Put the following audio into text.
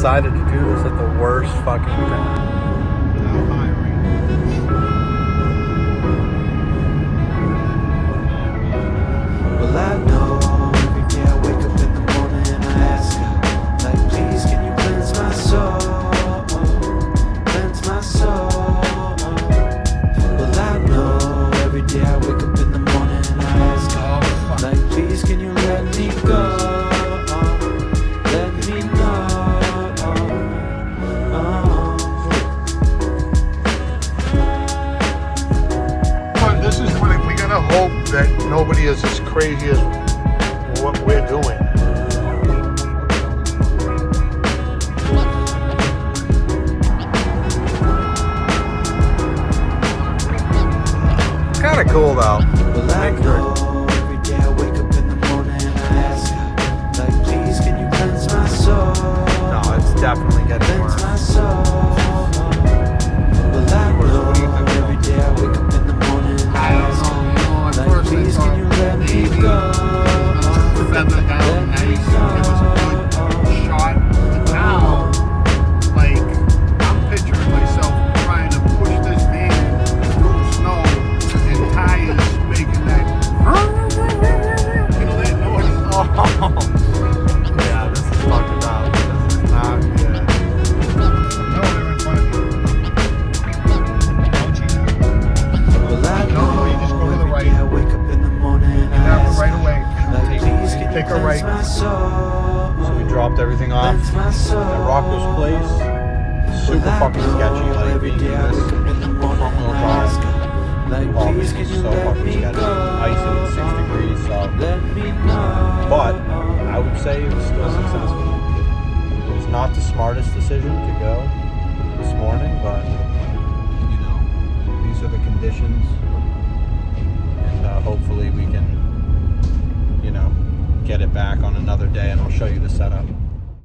decided to do this at the worst fucking time. Well, I know every day I wake up in the morning and I ask her, like, please, can you cleanse my soul? Cleanse my soul. Well, I know every day I wake up in the morning and I ask her, like, please, can you let me go? Let me know. But this is what we gotta hope that nobody is as crazy as what we're doing. Kind of cool though. Well, I know every day I wake up in the morning and I ask her, like, please, can you cleanse my soul? No, it's definitely getting Cleanse worse. my soul. Well, I know every day I wake up in the morning and I ask her, like, please, can you let me go? Feather down nice. It was a good shot. But now, like, I'm picturing myself trying to push this van through snow and tires making that. You know that noise? Oh. Yeah, this is fucking up. This is not good. No, they're in front of you. Don't you? Well, I No, you just go to the every right. day I wake up in the morning and I Have ask it right her, away. like, please, can Take you a cleanse right. my soul? So we dropped everything off Cleanse my soul. at Rocco's place. Super fucking sketchy, like every being day I this wake up in the morning front wheel and I ask drive. her, like, All please, this can is you so let fucking me sketchy. go? Icy at 6 degrees, so. Let me know. But I would say it was still successful. It was not the smartest decision to go this morning, but you know, these are the conditions, and hopefully we can, you know, get it back on another day, and I'll show you the setup.